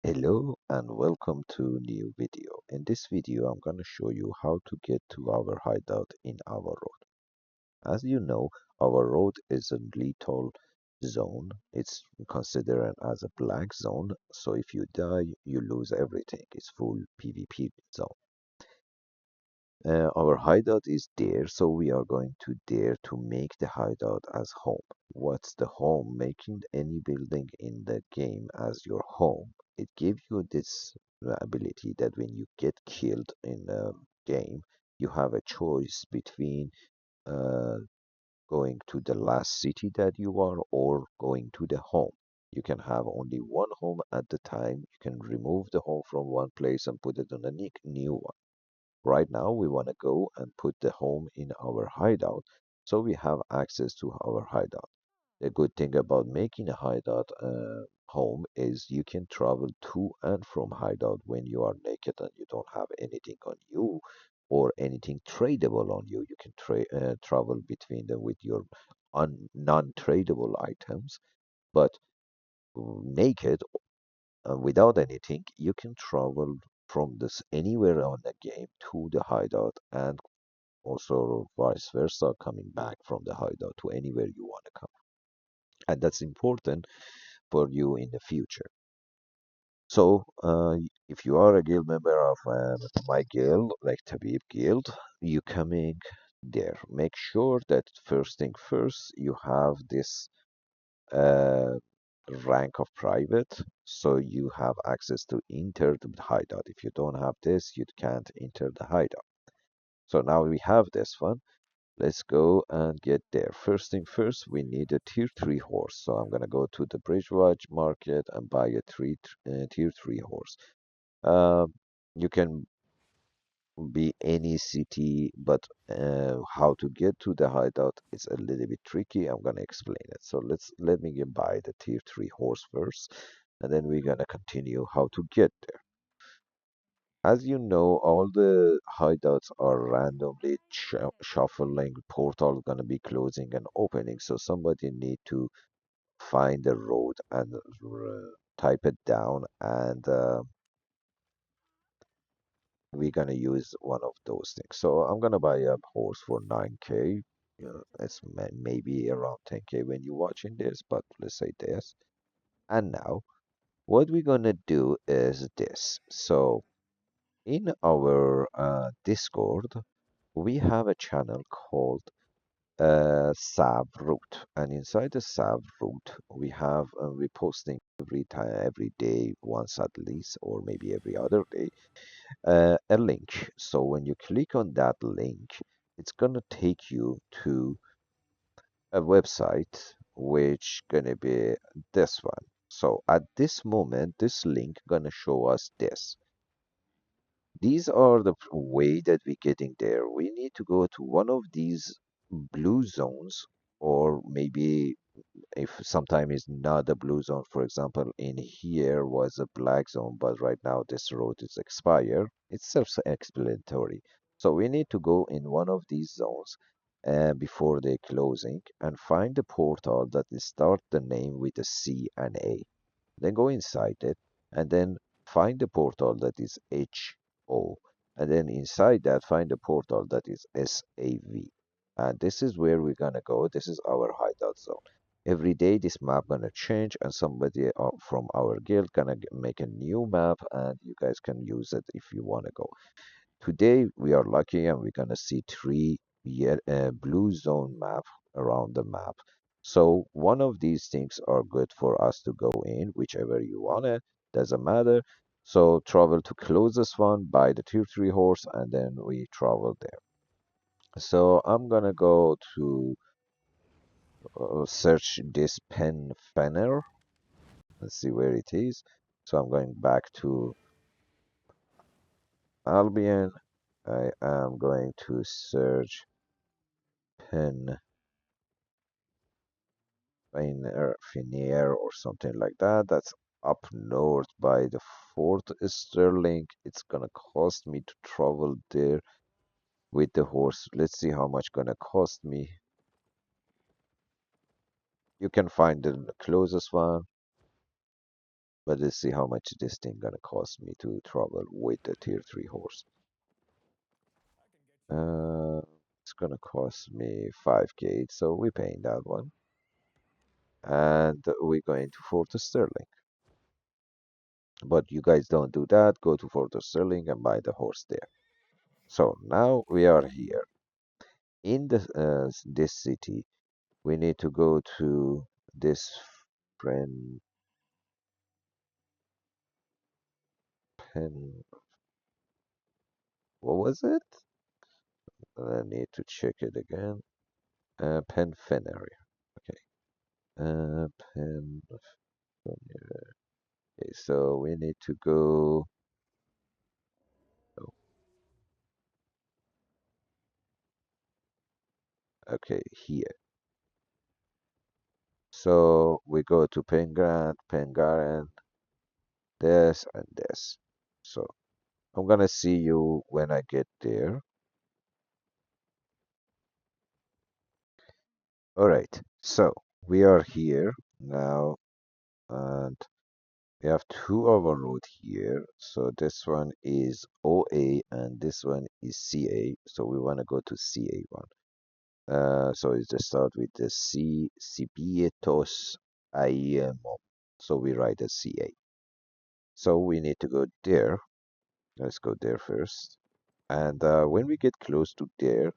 Hello and welcome to new video. In this video, I'm going to show you how to get to our hideout in Ava Road. As you know, Ava Road is a lethal zone. It's considered as a black zone, so if you die, you lose everything. It's full PvP zone. Our hideout is there, so we are going to dare to make the hideout as home. What's the home? Making any building in the game as your home. It gives you this ability that when you get killed in a game, you have a choice between uh, going to the last city that you are or going to the home. You can have only one home at the time. You can remove the home from one place and put it on a new one. Right now, we want to go and put the home in our hideout so we have access to our hideout. The good thing about making a hideout home is you can travel to and from hideout when you are naked and you don't have anything on you or anything tradable on you. You can travel between them with your non-tradable items, but naked without anything, you can travel from this anywhere on the game to the hideout and also vice versa, coming back from the hideout to anywhere you want to come. And that's important for you in the future. So, if you are a guild member of my guild, like Tabbib Guild, you coming there. Make sure that first thing first, you have this uh, rank of private, so you have access to enter the hideout. If you don't have this, you can't enter the hideout. So now we have this one. Let's go and get there. First thing first, we need a tier 3 horse. So I'm gonna go to the Bridgewatch market and buy a tier 3 horse. You can be any city, but how to get to the hideout is a little bit tricky. I'm gonna explain it. So let me get buy the tier 3 horse first, and then we're gonna continue how to get there. As you know, all the hideouts are randomly shuffling. Portal gonna be closing and opening, so somebody need to find the road and type it down, and we're gonna use one of those things. So I'm gonna buy a horse for 9k. It's maybe around 10k when you're watching this, but let's say this. And now, what we're gonna do is this. So in our Discord, we have a channel called Sav Route, and inside the Sav Route, we posting every time, every day, once at least, or maybe every other day, a link. So when you click on that link, it's gonna take you to a website which gonna be this one. So at this moment, this link gonna show us this. These are the way that we're getting there. We need to go to one of these blue zones, or maybe if sometime is not a blue zone. For example, in here was a black zone, but right now this road is expired. It's self-explanatory. So we need to go in one of these zones before they closing and find the portal that is start the name with a C and A. Then go inside it and then find the portal that is HO. And then inside that, find the portal that is SAV. And this is where we're gonna go. This is our hideout zone. Every day this map gonna change and somebody from our guild gonna make a new map and you guys can use it if you wanna go. Today we are lucky and we're gonna see three blue zone map around the map. So one of these things are good for us to go in, whichever you want it, doesn't matter. So travel to closest one, buy the tier 3 horse, and then we travel there. So I'm gonna go to search this pen Fenner. Let's see where it is. So I'm going back to Albion. I am going to search pen Finier or something like that. That's up north by the Fort Sterling. It's gonna cost me to travel there with the horse. Let's see how much gonna cost me. You can find the closest one. But let's see how much this thing gonna cost me to travel with the tier 3 horse. Uh, it's gonna cost me 5k, so we're paying that one. And we're going to Fort Sterling. But you guys don't do that. Go to Fort Sterling and buy the horse there. So now we are here in this city. We need to go to this friend pen. What was it? I need to check it again. Penfenary. Okay. Pen. Okay, so we need to go. Oh, okay, here. So we go to Pengrand, Pengarend, this and this. So I'm gonna see you when I get there. All right. So we are here now, and we have two Ava Road here. So this one is OA and this one is CA. So we want to go to CA one. So it's just start with the C, Cibietos IMO. So we write a CA. So we need to go there. Let's go there first. And when we get close to there,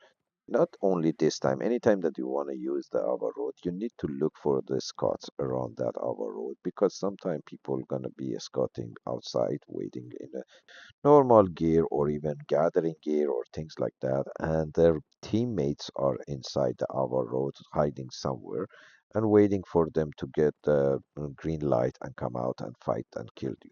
not only this time, anytime that you want to use the Ava Road, you need to look for the Scots around that Ava Road because sometimes people are gonna be scotting outside, waiting in a normal gear or even gathering gear or things like that, and their teammates are inside the Ava Road, hiding somewhere, and waiting for them to get the green light and come out and fight and kill you.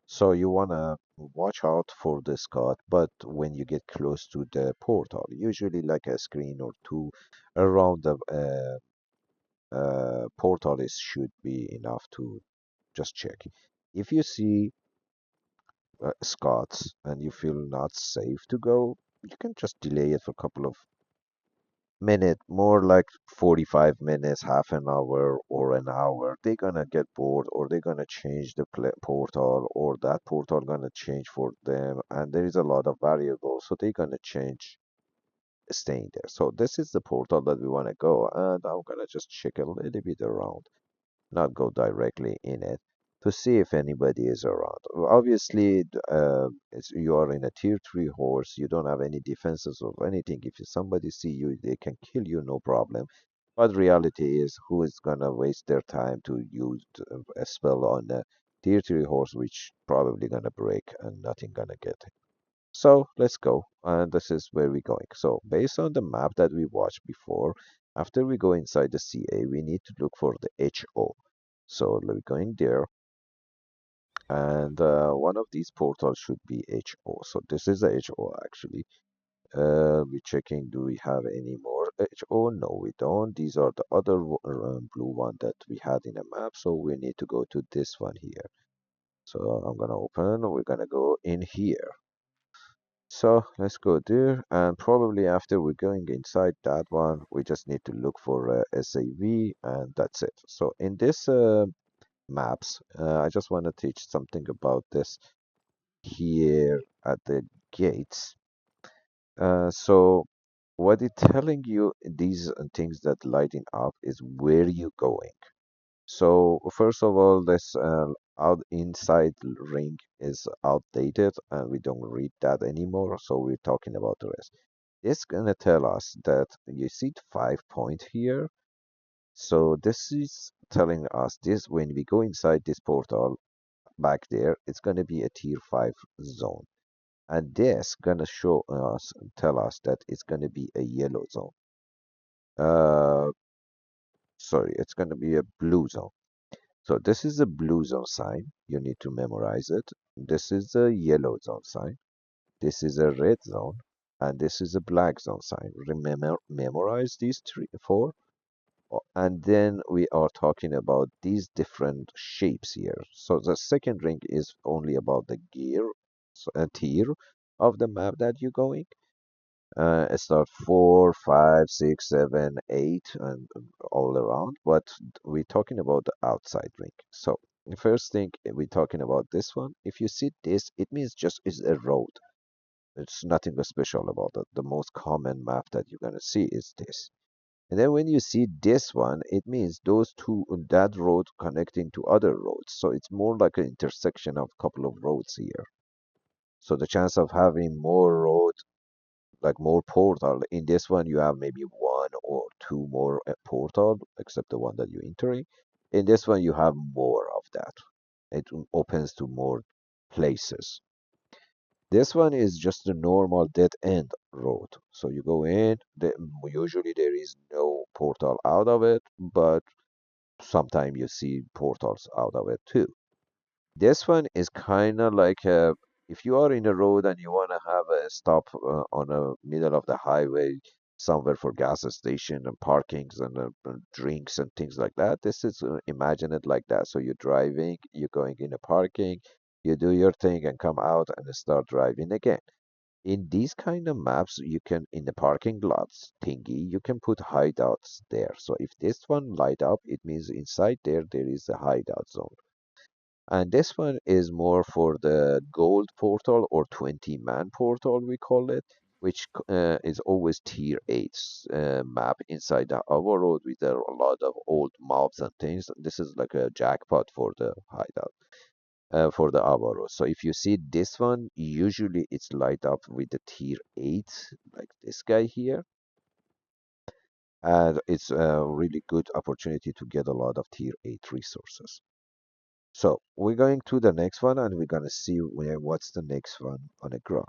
So you wanna watch out for the Scot, but when you get close to the portal, usually like a screen or two around the portal is should be enough to just check. If you see Scots and you feel not safe to go, you can just delay it for a couple of minutes, more like 45 minutes, half an hour, or an hour. They're gonna get bored, or they're gonna change the portal, or that portal gonna change for them. And there is a lot of variables, so they're gonna change staying there. So this is the portal that we wanna go, and I'm gonna just check a little bit around, not go directly in it to see if anybody is around. Obviously, you are in a tier 3 horse, you don't have any defenses or anything. If somebody see you, they can kill you, no problem. But reality is, who is gonna waste their time to use a spell on a tier 3 horse, which probably gonna break and nothing gonna get it. So let's go, and this is where we're going. So based on the map that we watched before, after we go inside the CA, we need to look for the HO. So we're going there, and one of these portals should be HO. So this is the HO actually. We're checking, do we have any more HO? No, we don't. These are the other blue one that we had in the map, so we need to go to this one here. So I'm gonna open, we're gonna go in here. So let's go there, and probably after we're going inside that one, we just need to look for SAV, and that's it. So in this maps, I just want to teach something about this here at the gates. So what it's telling you, these things that lighting up is where you going. So first of all, this out inside ring is outdated and we don't read that anymore. So we're talking about the rest. It's gonna tell us that you see the 5 point here. So this is telling us this when we go inside this portal back there, it's gonna be a tier 5 zone. And this gonna show us tell us that it's gonna be a yellow zone. Uh sorry, it's gonna be a blue zone. So this is the blue zone sign. You need to memorize it. This is the yellow zone sign. This is a red zone. And this is a black zone sign. Remember, memorize these three, four. And then we are talking about these different shapes here. So the second ring is only about the gear, so a tier of the map that you're going. It's not 4, 5, 6, 7, 8, and all around, but we're talking about the outside ring. So The first thing we're talking about this one. If you see this, it means just is a road. It's nothing special about it. The most common map that you're gonna see is this. And then when you see this one, it means those two, that road connecting to other roads. So it's more like an intersection of a couple of roads here. So the chance of having more road, like more portal, in this one you have maybe one or two more portal, except the one that you're entering. In this one you have more of that. It opens to more places. This one is just a normal dead end road. So you go in, usually there is no portal out of it, but sometimes you see portals out of it too. This one is kind of like if you are in a road and you want to have a stop on the middle of the highway somewhere for gas station and parkings and drinks and things like that. This is imagine it like that. So you're driving, you're going in a parking, you do your thing and come out and start driving again. In these kind of maps, you can in the parking lots thingy, you can put hideouts there. So if this one light up, it means inside there is a hideout zone. And this one is more for the gold portal or 20-man portal, we call it, which is always tier 8 map inside the Ava Road with a lot of old mobs and things. This is like a jackpot for the hideout, for the Ava Road. So if you see this one, usually it's light up with the tier 8, like this guy here. And it's a really good opportunity to get a lot of tier 8 resources. So we're going to the next one and we're gonna see what's the next one on the ground.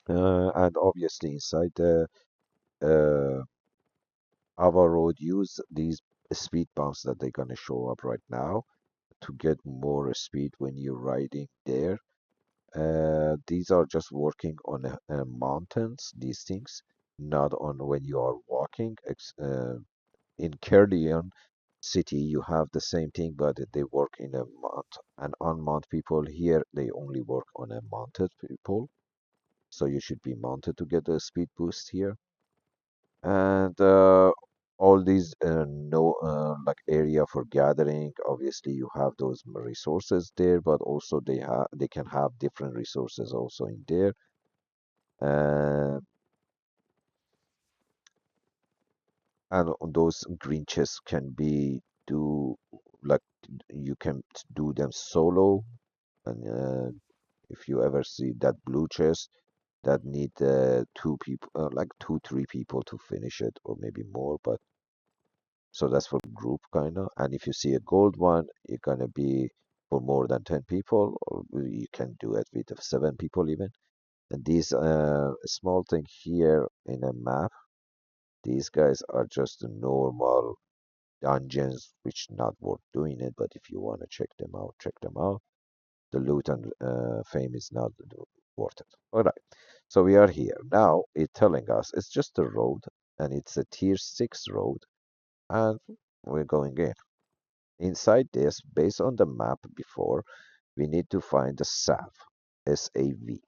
And obviously inside the uh, Ava Road, use these speed bumps that they're gonna show up right now to get more speed when you're riding there. These are just working on mountains, these things, not on when you are walking. In Kerlion city, you have the same thing, but they work in a mount. And unmount people here, they only work on a mounted people. So you should be mounted to get a speed boost here. And all these no like area for gathering. Obviously, you have those resources there, but also they can have different resources also in there. Uh, and on those green chests can be do like you can do them solo. And if you ever see that blue chest that need two people, like two, three people to finish it, or maybe more, but so that's for group kind of. And if you see a gold one, it's gonna be for more than 10 people, or you can do it with 7 people even. And these small thing here in a map, these guys are just the normal dungeons, which not worth doing it. But if you want to check them out, check them out. The loot and fame is not worth it. All right, so we are here now. It's telling us it's just a road, and it's a tier 6 road, and we're going in. Inside this, based on the map before, we need to find the SAV, S-A-V.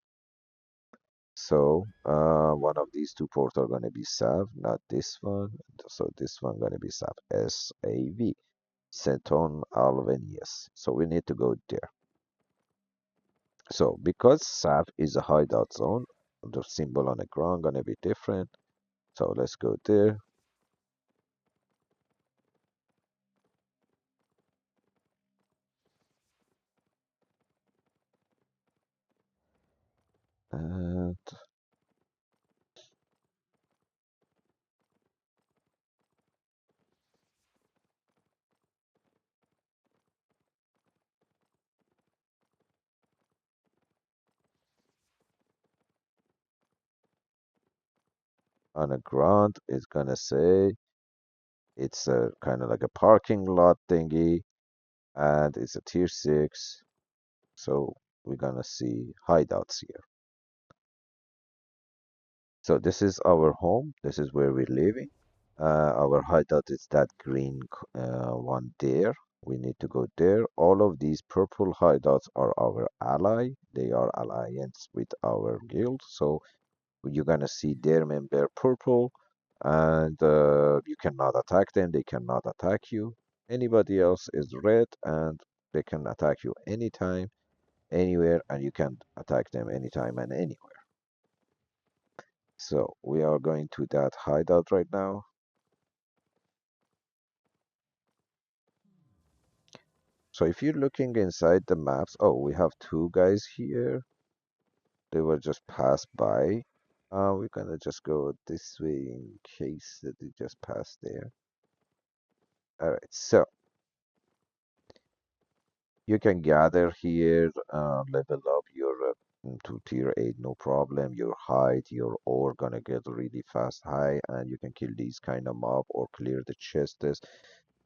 So one of these two ports are going to be SAV, not this one. So this one going to be SAV, S-A-V, Seton Alvenius. So we need to go there. So because SAV is a hideout zone, the symbol on the ground going to be different. So let's go there. And on the ground, it's going to say it's a kind of like a parking lot thingy, and it's a tier 6. So we're gonna see hideouts here. So this is our home. This is where we're living. Our hideout is that green one there. We need to go there. All of these purple hideouts are our ally. They are alliance with our guild. So you're gonna see their member purple, and you cannot attack them. They cannot attack you. Anybody else is red, and they can attack you anytime, anywhere, and you can attack them anytime and anywhere. So we are going to that hideout right now. So if you're looking inside the maps, oh, we have two guys here. They will just pass by. We're gonna just go this way in case that they just passed there. All right, so you can gather here, level up your to tier 8, no problem. Your height, your ore gonna get really fast high, and you can kill these kind of mob or clear the chests,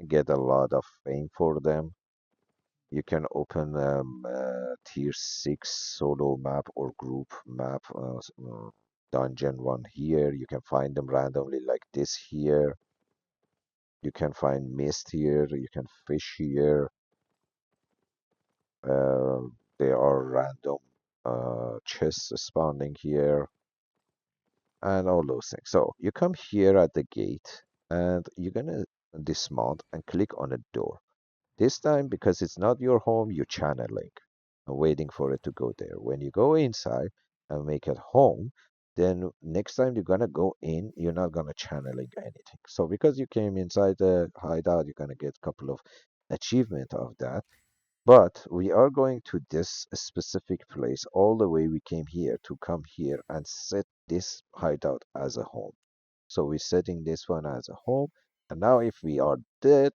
get a lot of fame for them. You can open tier 6 solo map or group map, dungeon one here. You can find them randomly like this here. You can find mist here. You can fish here. Uh, there are random chests spawning here and all those things. So you come here at the gate and you're gonna dismount and click on a door. This time, because it's not your home, you're channeling and waiting for it to go there. When you go inside and make it home, then next time you're gonna go in, you're not gonna channeling anything. So because you came inside the hideout, you're gonna get a couple of achievement of that. But we are going to this specific place all the way we came here to come here and set this hideout as a home. So we're setting this one as a home. And now if we are dead,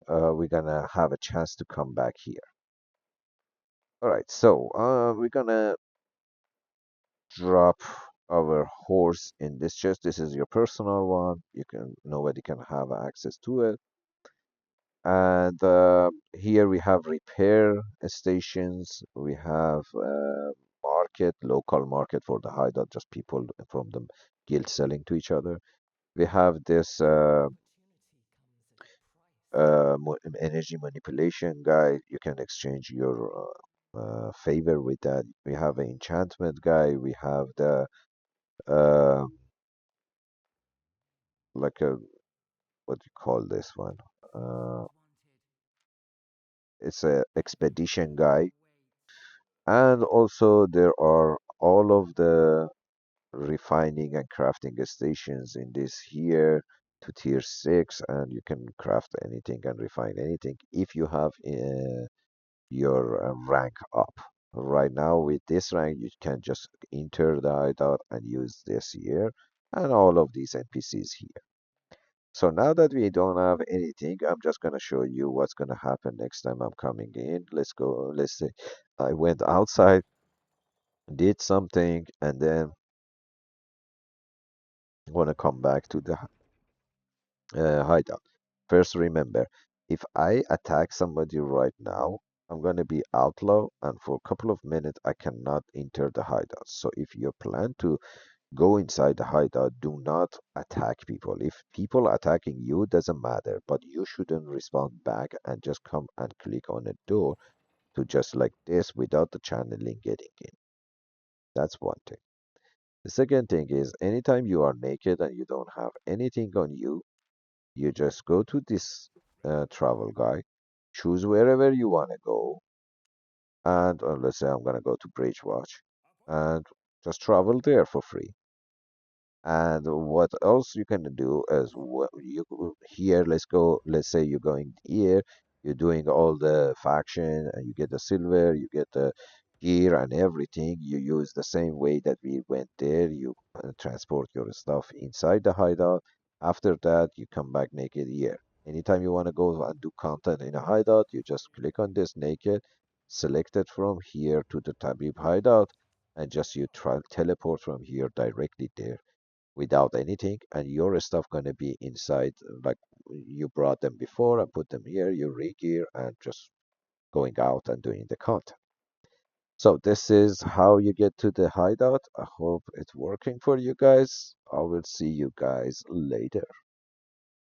we're gonna have a chance to come back here. All right, so we're gonna drop our horse in this chest. This is your personal one. You can nobody can have access to it. And here we have repair stations. We have market, local market for the hideout, just people from the guild selling to each other. We have this energy manipulation guy. You can exchange your favor with that. We have an enchantment guy. We have the uh, like a what do you call this one? Uh, it's a expedition guy, and also there are all of the refining and crafting stations in this here to tier 6, and you can craft anything and refine anything if you have your rank up. Right now, with this rank, you can just enter the hideout and use this here and all of these NPCs here. So now that we don't have anything, I'm just gonna show you what's gonna happen next time I'm coming in. Let's go. Let's say I went outside, did something, and then wanna come back to the hideout. First, remember, if I attack somebody right now, I'm going to be outlaw, and for a couple of minutes, I cannot enter the hideout. So, if you plan to go inside the hideout, do not attack people. If people attacking you, doesn't matter, but you shouldn't respond back and just come and click on a door to just like this without the channeling getting in. That's one thing. The second thing is, anytime you are naked and you don't have anything on you, you just go to this travel guide, choose wherever you want to go, and let's say I'm gonna go to Bridge Watch, and just travel there for free. And what else you can do is here, let's go, let's say you're going here, you're doing all the faction and you get the silver, you get the gear and everything. You use the same way that we went there. You transport your stuff inside the hideout. After that, you come back naked here. Anytime you want to go and do content in a hideout, you just click on this naked, select it from here to the Tabbib hideout, and just you try teleport from here directly there without anything, and your stuff gonna be inside like you brought them before and put them here, you re-gear and just going out and doing the content. So this is how you get to the hideout. I hope it's working for you guys. I will see you guys later.